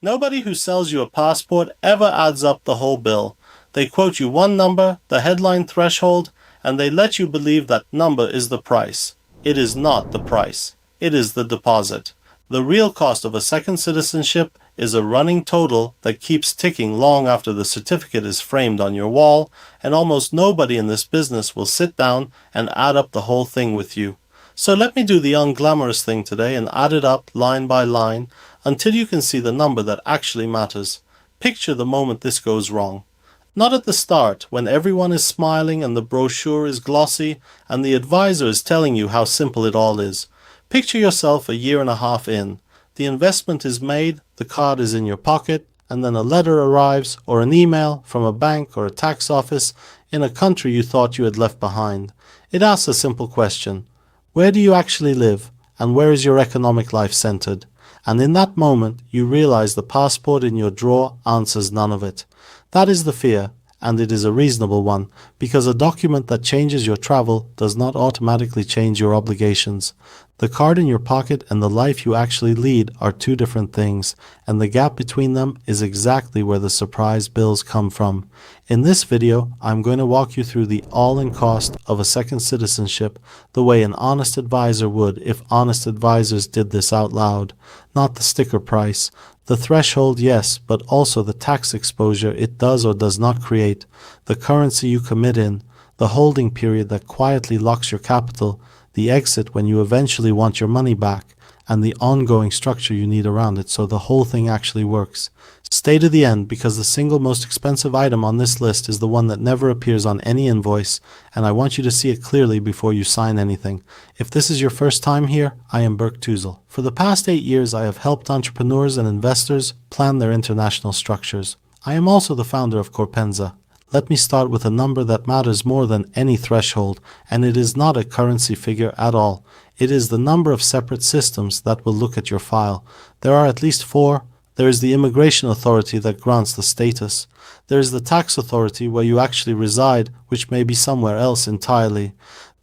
Nobody who sells you a passport ever adds up the whole bill. They quote you one number, the headline threshold, and they let you believe that number is the price. It is not the price. It is the deposit. The real cost of a second citizenship is a running total that keeps ticking long after the certificate is framed on your wall, and almost nobody in this business will sit down and add up the whole thing with you. So let me do the unglamorous thing today and add it up line by line until you can see the number that actually matters. Picture the moment this goes wrong. Not at the start, when everyone is smiling and the brochure is glossy and the advisor is telling you how simple it all is. Picture yourself a year and a half in. The investment is made, the card is in your pocket, and then a letter arrives or an email from a bank or a tax office in a country you thought you had left behind. It asks a simple question. Where do you actually live, and where is your economic life centered? And in that moment, you realize the passport in your drawer answers none of it. That is the fear, and it is a reasonable one, because a document that changes your travel does not automatically change your obligations. The card in your pocket and the life you actually lead are two different things, and the gap between them is exactly where the surprise bills come from. In this video, I'm going to walk you through the all-in cost of a second citizenship the way an honest advisor would if honest advisors did this out loud. Not the sticker price. The threshold, yes, but also the tax exposure it does or does not create, the currency you commit in, the holding period that quietly locks your capital, the exit when you eventually want your money back, and the ongoing structure you need around it so the whole thing actually works. Stay to the end because the single most expensive item on this list is the one that never appears on any invoice, and I want you to see it clearly before you sign anything. If this is your first time here, I am Berk Tuzel. For the past 8 years, I have helped entrepreneurs and investors plan their international structures. I am also the founder of Corpenza. Let me start with a number that matters more than any threshold, and it is not a currency figure at all. It is the number of separate systems that will look at your file. There are at least 4. There is the immigration authority that grants the status. There is the tax authority where you actually reside, which may be somewhere else entirely.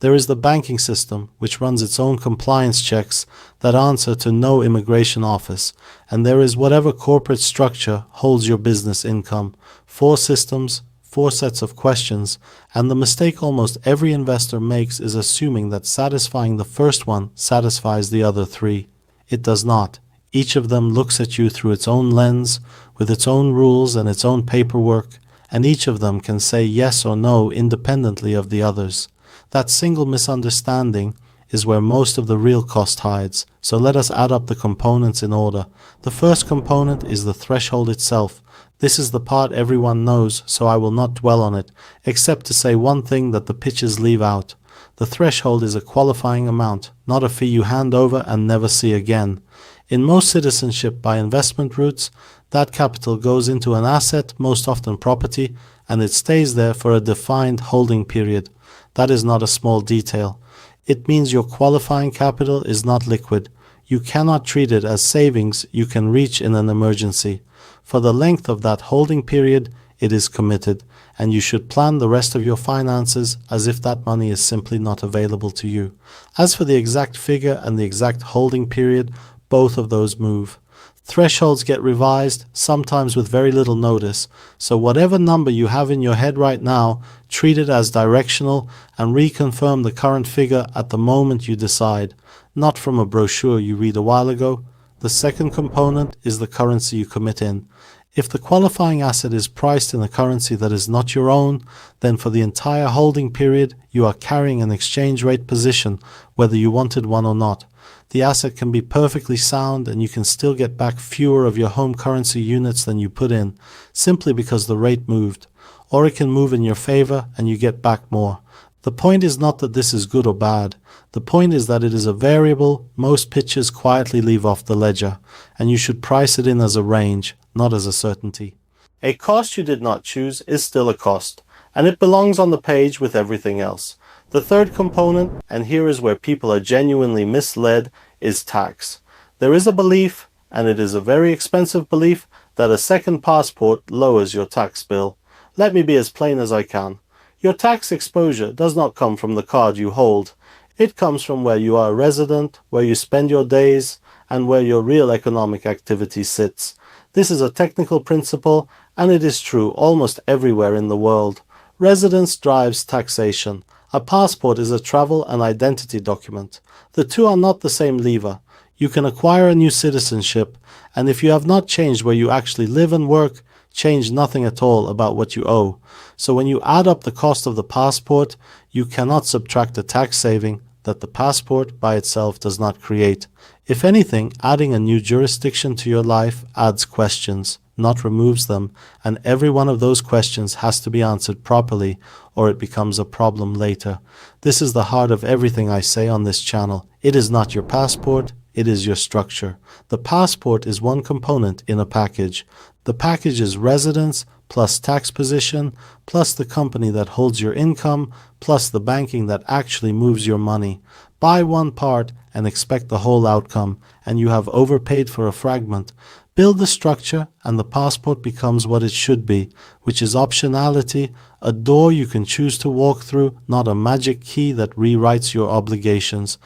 There is the banking system, which runs its own compliance checks that answer to no immigration office. And there is whatever corporate structure holds your business income. 4 systems, 4 sets of questions, and the mistake almost every investor makes is assuming that satisfying the first one satisfies the other 3. It does not. Each of them looks at you through its own lens, with its own rules and its own paperwork, and each of them can say yes or no independently of the others. That single misunderstanding is where most of the real cost hides, so let us add up the components in order. The first component is the threshold itself. This is the part everyone knows, so I will not dwell on it, except to say one thing that the pitches leave out. The threshold is a qualifying amount, not a fee you hand over and never see again. In most citizenship by investment routes, that capital goes into an asset, most often property, and it stays there for a defined holding period. That is not a small detail. It means your qualifying capital is not liquid. You cannot treat it as savings you can reach in an emergency. For the length of that holding period, it is committed, and you should plan the rest of your finances as if that money is simply not available to you. As for the exact figure and the exact holding period, both of those move. Thresholds get revised, sometimes with very little notice, so whatever number you have in your head right now, treat it as directional and reconfirm the current figure at the moment you decide, not from a brochure you read a while ago. The second component is the currency you commit in. If the qualifying asset is priced in a currency that is not your own, then for the entire holding period, you are carrying an exchange rate position, whether you wanted one or not. The asset can be perfectly sound and you can still get back fewer of your home currency units than you put in, simply because the rate moved. Or it can move in your favor and you get back more. The point is not that this is good or bad. The point is that it is a variable most pitchers quietly leave off the ledger, and you should price it in as a range, not as a certainty. A cost you did not choose is still a cost, and it belongs on the page with everything else. The third component, and here is where people are genuinely misled, is tax. There is a belief, and it is a very expensive belief, that a second passport lowers your tax bill. Let me be as plain as I can. Your tax exposure does not come from the card you hold. It comes from where you are a resident, where you spend your days, and where your real economic activity sits. This is a technical principle, and it is true almost everywhere in the world. Residence drives taxation. A passport is a travel and identity document. The two are not the same lever. You can acquire a new citizenship, and if you have not changed where you actually live and work, change nothing at all about what you owe. So when you add up the cost of the passport, you cannot subtract the tax saving that the passport by itself does not create. If anything, adding a new jurisdiction to your life adds questions, not removes them, and every one of those questions has to be answered properly, or it becomes a problem later. This is the heart of everything I say on this channel. It is not your passport, it is your structure. The passport is one component in a package. The package is residence, plus tax position, plus the company that holds your income, plus the banking that actually moves your money. Buy one part and expect the whole outcome, and you have overpaid for a fragment. Build the structure, and the passport becomes what it should be, which is optionality, a door you can choose to walk through, not a magic key that rewrites your obligations.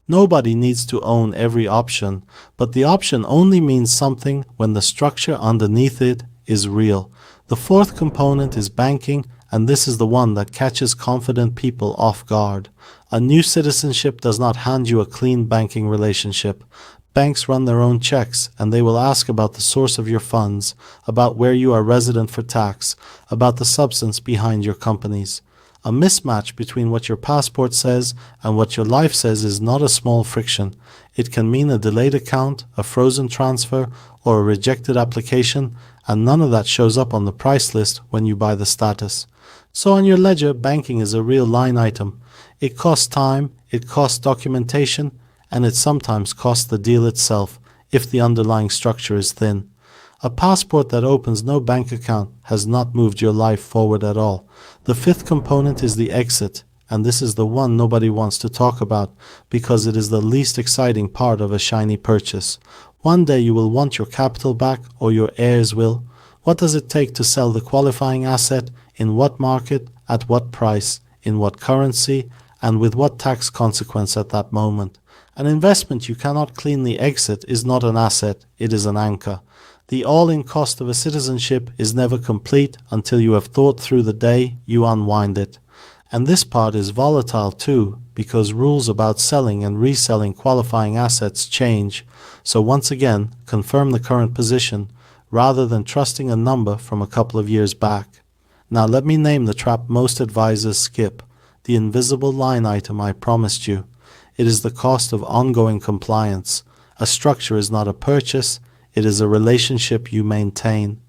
Nobody needs to own every option, but the option only means something when the structure underneath it is real. The fourth component is banking, and this is the one that catches confident people off guard. A new citizenship does not hand you a clean banking relationship. Banks run their own checks, and they will ask about the source of your funds, about where you are resident for tax, about the substance behind your companies. A mismatch between what your passport says and what your life says is not a small friction. It can mean a delayed account, a frozen transfer, or a rejected application, and none of that shows up on the price list when you buy the status. So on your ledger, banking is a real line item. It costs time, it costs documentation, and it sometimes costs the deal itself if the underlying structure is thin. A passport that opens no bank account has not moved your life forward at all. The fifth component is the exit, and this is the one nobody wants to talk about because it is the least exciting part of a shiny purchase. One day you will want your capital back, or your heirs will. What does it take to sell the qualifying asset? In what market? At what price? In what currency? And with what tax consequence at that moment? An investment you cannot cleanly exit is not an asset, it is an anchor. The all-in cost of a citizenship is never complete until you have thought through the day you unwind it. And this part is volatile too, because rules about selling and reselling qualifying assets change. So once again, confirm the current position, rather than trusting a number from a couple of years back. Now let me name the trap most advisors skip, the invisible line item I promised you. It is the cost of ongoing compliance. A structure is not a purchase, it is a relationship you maintain.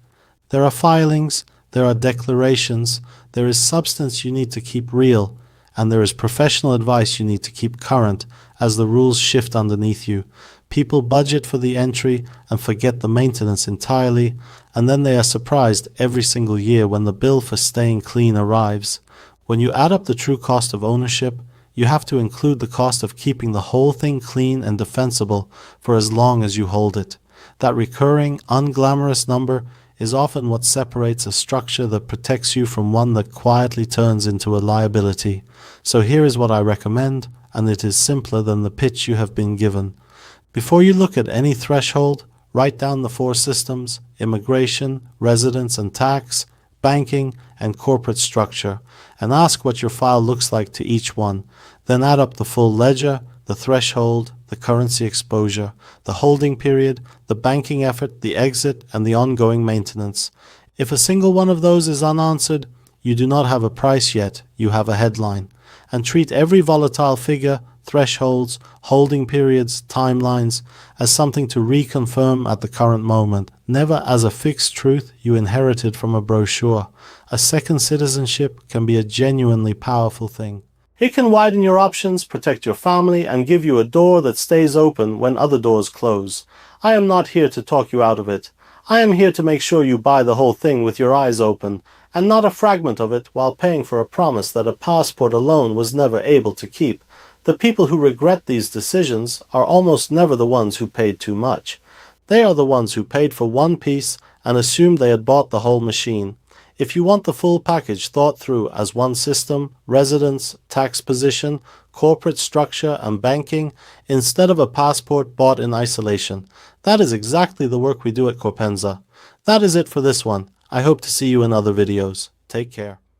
There are filings, there are declarations, there is substance you need to keep real, and there is professional advice you need to keep current as the rules shift underneath you. People budget for the entry and forget the maintenance entirely, and then they are surprised every single year when the bill for staying clean arrives. When you add up the true cost of ownership, you have to include the cost of keeping the whole thing clean and defensible for as long as you hold it. That recurring, unglamorous number is often what separates a structure that protects you from one that quietly turns into a liability. So here is what I recommend, and it is simpler than the pitch you have been given. Before you look at any threshold, write down the four systems: immigration, residence and tax, banking, and corporate structure, and ask what your file looks like to each one. Then add up the full ledger, the threshold, the currency exposure, the holding period, the banking effort, the exit, and the ongoing maintenance. If a single one of those is unanswered, you do not have a price yet, you have a headline. And treat every volatile figure, thresholds, holding periods, timelines, as something to reconfirm at the current moment, never as a fixed truth you inherited from a brochure. A second citizenship can be a genuinely powerful thing. It can widen your options, protect your family, and give you a door that stays open when other doors close. I am not here to talk you out of it. I am here to make sure you buy the whole thing with your eyes open, and not a fragment of it while paying for a promise that a passport alone was never able to keep. The people who regret these decisions are almost never the ones who paid too much. They are the ones who paid for one piece and assumed they had bought the whole machine. If you want the full package thought through as one system, residence, tax position, corporate structure, and banking, instead of a passport bought in isolation, that is exactly the work we do at Corpenza. That is it for this one. I hope to see you in other videos. Take care.